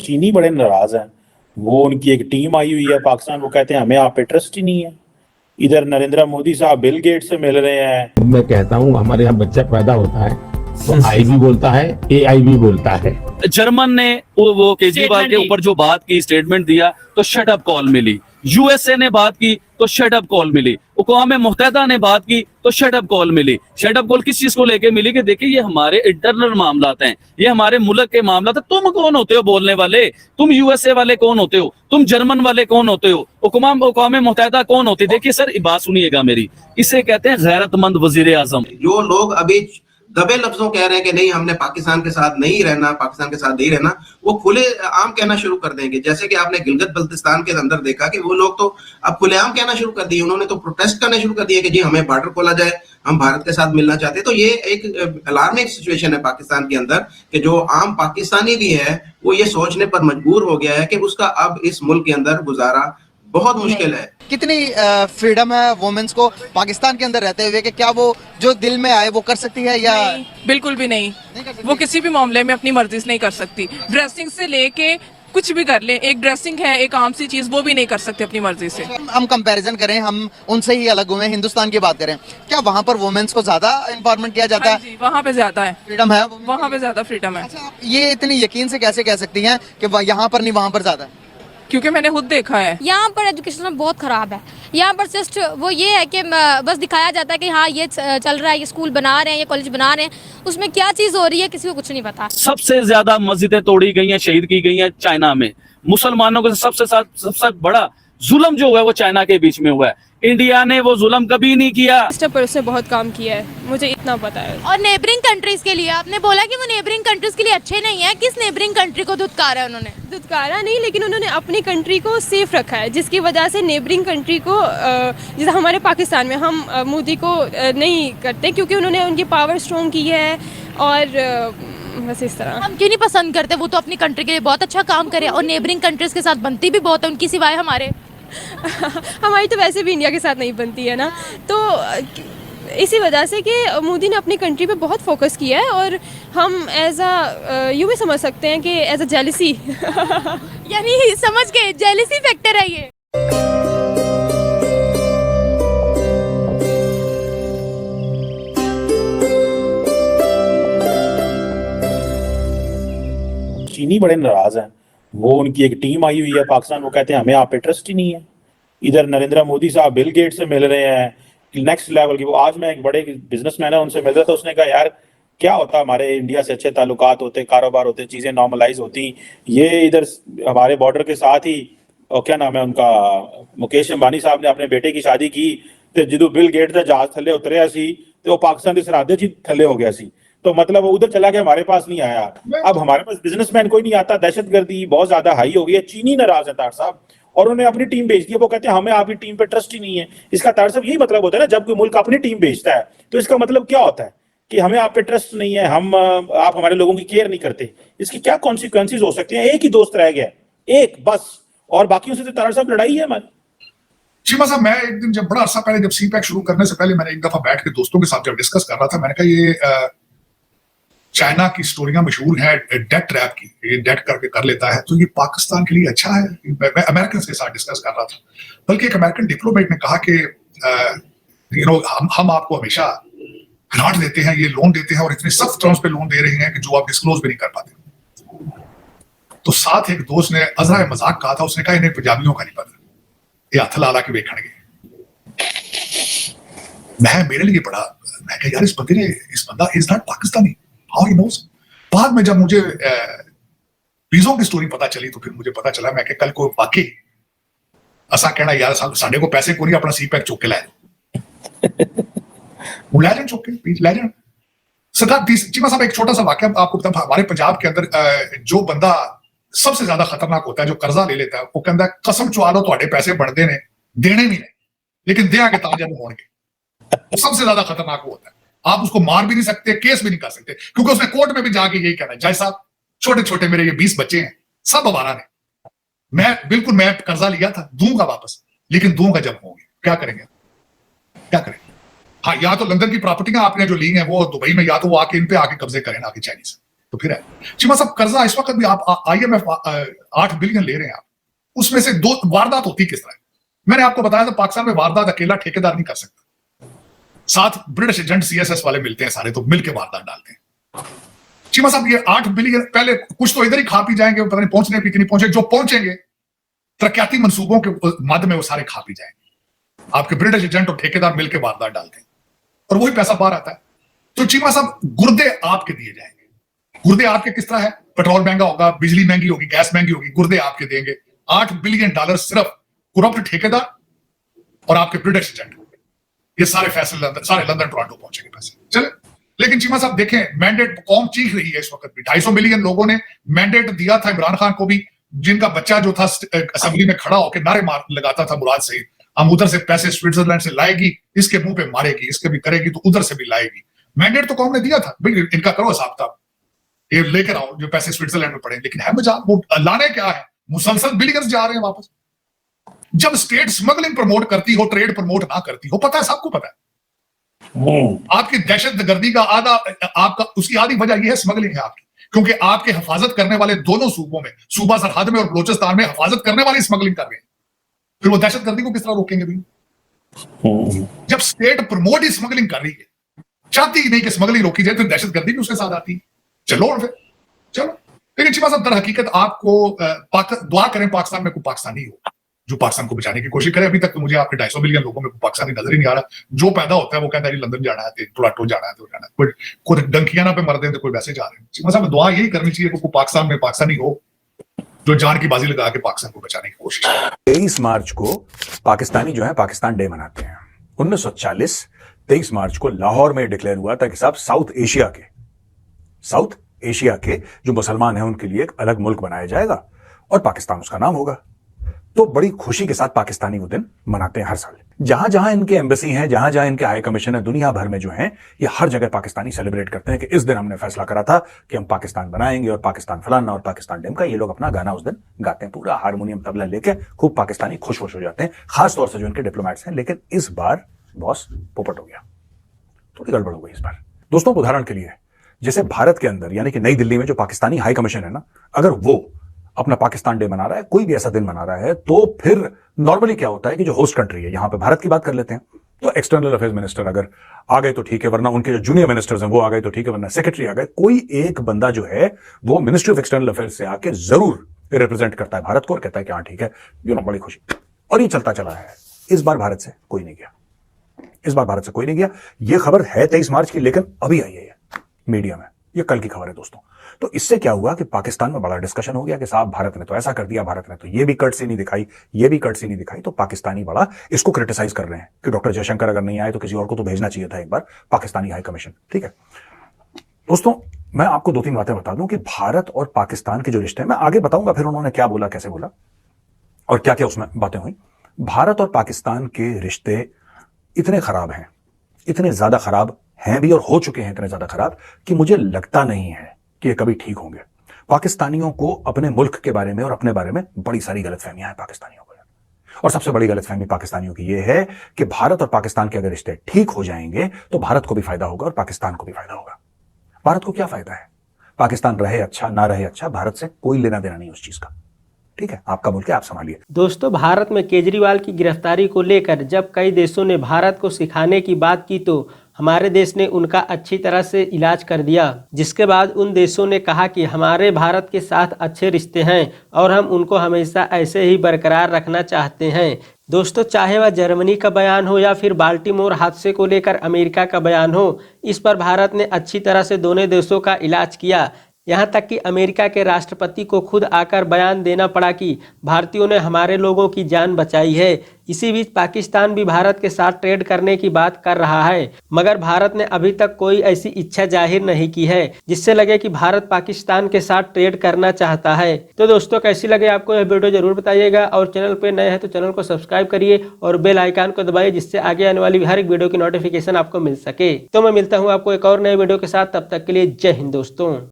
चीनी बड़े नाराज हैं। वो उनकी एक टीम आई हुई है पाकिस्तान, वो कहते हैं हमें आप पे ट्रस्ट ही नहीं है। इधर नरेंद्र मोदी साहब बिल गेट से मिल रहे हैं। मैं कहता हूँ हमारे यहाँ बच्चा पैदा होता है तो आई भी बोलता है, AI भी बोलता है। जर्मन ने वो केजरीवाल के ऊपर जो बात की, स्टेटमेंट दिया तो शट अप कॉल मिली। यूएसए ने बात की तो शट अप कॉल मिली। अक़वाम मुत्तहिदा ने बात की तो शट अप कॉल मिली। शट अप कॉल किस चीज को लेके मिली कि देखिए ये हमारे इंटरनल मामलात हैं, ये हमारे मुल्क के मामलात हैं। तुम कौन होते हो बोलने वाले? तुम यूएसए वाले कौन होते हो? तुम जर्मन वाले कौन होते हो? अक़वाम मुत्तहिदा कौन होती है? देखिए सर, बात सुनिएगा मेरी, इसे कहते हैं गैरतमंद वजीर आजम। जो लोग अभी दबे लफ्जों कह रहे हैं कि नहीं हमने पाकिस्तान के साथ नहीं रहना, पाकिस्तान के साथ नहीं रहना, वो खुले आम कहना शुरू कर देंगे। जैसे कि आपने गिलगित बल्तिस्तान के अंदर देखा कि वो लोग तो अब खुलेआम कहना शुरू कर दिए, उन्होंने तो प्रोटेस्ट करने शुरू कर दिए कि जी हमें बॉर्डर खोला जाए, हम भारत के साथ मिलना चाहते हैं। तो ये एक अलार्मिंग सिचुएशन है पाकिस्तान के अंदर कि जो आम पाकिस्तानी भी है वो ये सोचने पर मजबूर हो गया है कि उसका अब इस मुल्क के अंदर गुजारा बहुत मुश्किल है। कितनी फ्रीडम है वुमेन्स को पाकिस्तान के अंदर रहते हुए कि क्या वो जो दिल में आए वो कर सकती है या नहीं, बिल्कुल भी नहीं। वो किसी भी मामले में अपनी मर्जी से नहीं कर सकती। ड्रेसिंग से लेके कुछ भी कर ले, एक ड्रेसिंग है एक आम सी चीज, वो भी नहीं कर सकते अपनी मर्जी से। हम कंपैरिजन करें, हम उनसे ही अलग हुए, हिंदुस्तान की बात करें, क्या वहाँ पर वुमेन्स को ज्यादा एम्पावरमेंट किया जाता है? वहाँ पे ज्यादा है फ्रीडम है, वहाँ पे ज्यादा फ्रीडम है। अच्छा, ये इतनी यकीन से कैसे कह सकती हैं कि यहाँ पर नहीं वहाँ पर ज्यादा है? क्योंकि मैंने खुद देखा है। यहाँ पर एजुकेशन बहुत खराब है। यहाँ पर जस्ट वो ये है कि बस दिखाया जाता है कि हाँ ये चल रहा है, ये स्कूल बना रहे हैं, ये कॉलेज बना रहे हैं, उसमें क्या चीज हो रही है किसी को कुछ नहीं पता। सबसे ज्यादा मस्जिदें तोड़ी गई हैं, शहीद की गई हैं चाइना में। मुसलमानों के सबसे बड़ा जुल्म जो हुआ है वो चाइना के बीच में हुआ है। इंडिया ने वो जुल्म कभी नहीं किया। पर उसने बहुत काम किया है, मुझे इतना पता है। और नेबरिंग कंट्रीज के लिए आपने बोला कि वो नेबरिंग कंट्रीज के लिए अच्छे नहीं है। किस नेबरिंग कंट्री को धुतकारा है उन्होंने? धुतकारा नहीं, लेकिन उन्होंने अपनी कंट्री को सेफ रखा है, जिसकी वजह से नेबरिंग कंट्री को जैसे हमारे पाकिस्तान में हम मोदी को नहीं करते क्योंकि उन्होंने उनकी पावर स्ट्रॉन्ग की है। और बस इस तरह हम क्यों नहीं पसंद करते? वो तो अपनी कंट्री के लिए बहुत अच्छा काम करे और नेबरिंग कंट्रीज के साथ बनती भी बहुत है उनकी, सिवाय हमारे। हमारी तो वैसे भी इंडिया के साथ नहीं बनती है ना, तो इसी वजह से कि मोदी ने अपनी कंट्री पे बहुत फोकस किया है। और हम एज अ यूँ भी समझ सकते हैं कि एज अ जेलिसी यानी समझ गए, जेलिसी फैक्टर है ये। चीनी बड़े नाराज हैं। वो उनकी एक टीम आई हुई है पाकिस्तान, वो कहते हैं हमें आप पे ट्रस्ट ही नहीं है। इधर नरेंद्र मोदी साहब बिल गेट से मिल रहे हैं, नेक्स्ट लेवल की। वो आज मैं एक बड़े बिजनेसमैन है उनसे मिल रहा था, उसने कहा यार क्या होता हमारे इंडिया से अच्छे ताल्लुकात होते, कारोबार होते, चीजें नॉर्मलाइज होती, ये इधर हमारे बॉर्डर के साथ ही और क्या नाम है उनका, मुकेश अंबानी साहब ने अपने बेटे की शादी की तो जो बिल गेट का जहाज थले उतरिया सी तो पाकिस्तान की सरहद जी थले हो गया सी। तो मतलब वो उधर चला गया, हमारे पास नहीं आया। अब हमारे पास बिजनेसमैन कोई नहीं आता, दहशतगर्दी बहुत ज्यादा हाई हो गई है। चीनी नाराज है तार साहब और उन्होंने अपनी टीम भेज दी है। वो कहते हैं हमें आपकी टीम पे ट्रस्ट ही नहीं है। इसका तार साहब यही मतलब होता है ना, जब कोई मुल्क अपनी टीम भेजता है तो इसका मतलब क्या होता है कि हमें आप पे ट्रस्ट नहीं है, आप हमारे लोगों की केयर नहीं करते। इसकी क्या कॉन्सिक्वेंसेज हो सकते हैं? एक ही दोस्त रह गया, एक बस, और बाकियों से तो तार साहब लड़ाई है हमारी। चीमा साहब, मैं एक दिन जब बड़ा अर्सा पहले, जब सीपैक शुरू करने से पहले, मैंने एक दफा बैठ के दोस्तों के साथ जब डिस्कस कर रहा था, मैंने कहा ये चाइना की स्टोरियां मशहूर है डेट ट्रैप की, ये डेट करके कर लेता है, तो ये पाकिस्तान के लिए अच्छा है। मैं अमेरिकन के साथ डिस्कस कर रहा था, बल्कि एक अमेरिकन डिप्लोमेट ने कहा कि हम आपको हमेशा ग्रांट देते हैं, ये लोन देते हैं और इतने सख्त टर्म्स पे लोन दे रहे हैं कि जो आप डिस्क्लोज भी नहीं कर पाते। तो साथ एक दोस्त ने अजरा मजाक कहा था, उसने कहा इन्हें पंजाबियों का नहीं पता, ये हथ ला के वेखणगे। मेरे लिए बड़ा, मैं कहा यार इस बंदा is not Pakistani, how he knows. बाद में जब मुझे वीजों की स्टोरी पता चली तो फिर मुझे पता चला, मैं कल को वाकई असा कहना यार साडे को पैसे को नहीं, अपना सीपैक चुक के लै वो लै जान, चुक के लै जान। सरदार चीमा साहब, एक छोटा सा वाकया आपको बता, हमारे पंजाब के अंदर जो बंदा सबसे ज्यादा खतरनाक होता है, जो कर्जा ले लेता है, वो कहता है कसम चुआ लो तुहाडे पैसे बनते ने, देने भी नहीं लेकिन देंगे तां जब होंगे। सबसे ज्यादा खतरनाक वो होता है। आप उसको मार भी नहीं सकते, केस भी नहीं कर सकते, क्योंकि उसने कोर्ट में भी जाके यही कहना है, जज साहब छोटे छोटे मेरे ये 20 बच्चे हैं, सब हमारा ने, मैं कर्जा लिया था, दूंगा वापस, लेकिन दूंगा जब होंगे। क्या करेंगे? क्या करेंगे? हाँ, या तो लंदन की प्रॉपर्टियां आपने जो ली हैं वो दुबई में, या तो वो आके इन पे आके कब्जे करें आके चाइनीज, तो फिर है चीमा साहब, कर्जा इस वक्त भी आप IMF 8 बिलियन ले रहे हैं आप, उसमें से 2 वारदात होती किस तरह? मैंने आपको बताया था पाकिस्तान में वारदात अकेला ठेकेदार नहीं कर सकता, साथ ब्रिटिश एजेंट CSS वाले मिलते हैं, सारे तो मिलकर वारदात डालते हैं। चीमा साहब ये 8 बिलियन पहले कुछ तो इधर ही खा पी जाएंगे, पता नहीं पहुंचने भी कि नहीं पहुंचे, जो पहुंचेंगे तरक्याती मंसूबों के मद में वो सारे खा पी जाएंगे। आपके ब्रिटिश एजेंट और ठेकेदार मिलकर वारदात डालते हैं और वही पैसा बाहर आता है। तो चीमा साहब गुर्दे आपके दिए जाएंगे। गुर्दे आपके किस तरह है? पेट्रोल महंगा होगा, बिजली महंगी होगी, गैस महंगी होगी, गुर्दे आपके देंगे। 8 बिलियन डॉलर सिर्फ करप्ट ठेकेदार और आपके ब्रिटिश एजेंट, ये सारे फैसले सारे लंदन टोरंटो पहुंचेंगे पैसे। चले, लेकिन चीमा साहब देखें, मैंडेट कौम चीख रही है इस वक्त भी। 250 मिलियन लोगों ने मैंडेट दिया था इमरान खान को भी, जिनका बच्चा जो था असेंबली में खड़ा होकर नारे मार लगाता था मुराद सईद, हम उधर से पैसे स्विट्जरलैंड से लाएगी, इसके मुंह पे मारेगी, इसके भी करेगी तो उधर से भी लाएगी। मैंडेट तो कौम ने दिया था, भाई इनका करो हिसाब किताब, ये लेकर आओ जो पैसे स्विट्जरलैंड में पड़े। लेकिन है मजाक, वो लाने क्या है? मुसलसल बिलियंस जा रहे हैं वापस। जब स्टेट स्मगलिंग प्रमोट करती हो, ट्रेड प्रमोट ना करती हो, पता है, सबको पता है आपकी दहशतगर्दी का आधा, आपका उसकी आधी वजह यह है स्मगलिंग है आपकी, क्योंकि आपके हिफाजत करने वाले दोनों सूबों में, सूबा सरहद में और बलोचिस्तान में हिफाजत करने वाली स्मगलिंग कर रहे हैं। फिर वो दहशतगर्दी को किस तरह रोकेंगे भी? जब स्टेट प्रमोट ही स्मगलिंग कर रही है, चाहती ही नहीं कि स्मगलिंग रोकी जाए, तो दहशतगर्दी भी उसके साथ आती है। चलो फिर चलो। लेकिन चिमा साहब, दर हकीकत आपको दुआ करें पाकिस्तान में कोई पाकिस्तानी हो जो पाकिस्तान को बचाने की कोशिश करे। अभी तक तो मुझे आपके 250 मिलियन लोगों में कोई पाकिस्तानी नजर ही नहीं आ रहा। जो पैदा होता है वो कहता है लंदन जाना है, टोरंटो जाना है, तो जाना है, कोई डंकियाना पे मर दें तो कोई वैसे जा रहे हैं। चिमा साहब, दुआ यही करनी चाहिए कि पाकिस्तान में पाकिस्तानी हो जो जान की बाजी लगा के पाकिस्तान को बचाने की कोशिश करे। 23 मार्च को पाकिस्तानी जो है पाकिस्तान डे मनाते हैं। 1940 23 मार्च को लाहौर में डिक्लेयर हुआ था कि साहब साउथ एशिया के जो मुसलमान हैं उनके लिए एक अलग मुल्क बनाया जाएगा और पाकिस्तान उसका नाम होगा। तो बड़ी खुशी के साथ पाकिस्तानी वो दिन मनाते हैं हर साल। जहां जहां इनके एम्बेसी हैं, जहां जहां इनके हाई कमीशन है दुनिया भर में जो है, ये हर जगह पाकिस्तानी सेलिब्रेट करते हैं कि इस दिन हमने फैसला करा था कि हम पाकिस्तान बनाएंगे और पाकिस्तान फलाना और पाकिस्तान डेम का। ये लोग अपना गाना उस दिन गाते हैं, पूरा हारमोनियम तबला लेके खूब पाकिस्तानी खुश हो जाते हैं, खासतौर से जो इनके डिप्लोमेट्स हैं। लेकिन इस बार बॉस पोपट हो गया, थोड़ी गड़बड़ हो गई इस बार। दोस्तों, उदाहरण के लिए जैसे भारत के अंदर यानी कि नई दिल्ली में जो पाकिस्तानी हाई कमीशन है ना, अगर वो अपना पाकिस्तान डे मना रहा है, कोई भी ऐसा दिन मना रहा है, तो फिर नॉर्मली क्या होता है कि जो होस्ट कंट्री है, यहां पे भारत की बात कर लेते हैं, तो एक्सटर्नल अफेयर्स मिनिस्टर अगर आ गए तो ठीक है, वरना उनके जो जूनियर मिनिस्टर्स हैं वो आ गए तो ठीक है, वरना सेक्रेटरी आ गए, कोई एक बंदा जो है वो मिनिस्ट्री ऑफ एक्सटर्नल अफेयर्स से आके जरूर रिप्रेजेंट करता है भारत को और कहता है कि हाँ ठीक है, बड़ी खुशी। और ये चलता चला है। इस बार भारत से कोई नहीं गया। ये खबर है 23 मार्च की, लेकिन अभी आई है मीडिया में, ये कल की खबर है दोस्तों। तो इससे क्या हुआ कि पाकिस्तान में बड़ा डिस्कशन हो गया कि साहब भारत ने तो ऐसा कर दिया, भारत ने तो ये भी कर्टसी नहीं दिखाई। तो पाकिस्तानी बड़ा इसको क्रिटिसाइज कर रहे हैं कि डॉक्टर जयशंकर अगर नहीं आए तो किसी और को तो भेजना चाहिए था एक बार, पाकिस्तानी हाई कमीशन। ठीक है दोस्तों, मैं आपको 2-3 बातें बता दूं कि भारत और पाकिस्तान के जो रिश्ते हैं, मैं आगे बताऊंगा फिर उन्होंने क्या बोला, कैसे बोला और क्या क्या उसमें बातें हुई। भारत और पाकिस्तान के रिश्ते इतने खराब हैं, इतने ज्यादा खराब हैं भी और हो चुके हैं इतने ज्यादा खराब कि मुझे लगता नहीं है कि ये कभी ठीक होंगे। पाकिस्तानियों को अपने मुल्क के बारे में और अपने बारे में बड़ी सारी गलतफहमियां हैं पाकिस्तानियों को, और सबसे बड़ी गलतफहमी पाकिस्तानियों की ये है कि भारत और पाकिस्तान के अगर रिश्ते ठीक हो जाएंगे तो भारत को भी फायदा होगा और पाकिस्तान को भी फायदा होगा। भारत को क्या फायदा है? पाकिस्तान रहे अच्छा ना रहे अच्छा, भारत से कोई लेना देना नहीं उस चीज का। ठीक है, आपका मुल्क है, आप संभालिए। दोस्तों, भारत में केजरीवाल की गिरफ्तारी को लेकर जब कई देशों ने भारत को सिखाने की बात की तो हमारे देश ने उनका अच्छी तरह से इलाज कर दिया, जिसके बाद उन देशों ने कहा कि हमारे भारत के साथ अच्छे रिश्ते हैं और हम उनको हमेशा ऐसे ही बरकरार रखना चाहते हैं। दोस्तों, चाहे वह जर्मनी का बयान हो या फिर बाल्टीमोर हादसे को लेकर अमेरिका का बयान हो, इस पर भारत ने अच्छी तरह से दोनों देशों का इलाज किया। यहाँ तक कि अमेरिका के राष्ट्रपति को खुद आकर बयान देना पड़ा कि भारतीयों ने हमारे लोगों की जान बचाई है। इसी बीच पाकिस्तान भी भारत के साथ ट्रेड करने की बात कर रहा है, मगर भारत ने अभी तक कोई ऐसी इच्छा जाहिर नहीं की है जिससे लगे कि भारत पाकिस्तान के साथ ट्रेड करना चाहता है। तो दोस्तों, कैसी लगे आपको यह वीडियो जरूर बताइएगा, और चैनल पे नए हैं तो चैनल को सब्सक्राइब करिए और बेल आइकन को दबाइए, जिससे आगे आने वाली हर एक वीडियो की नोटिफिकेशन आपको मिल सके। तो मैं मिलता हूँ आपको एक और नए वीडियो के साथ, तब तक के लिए जय हिंद दोस्तों।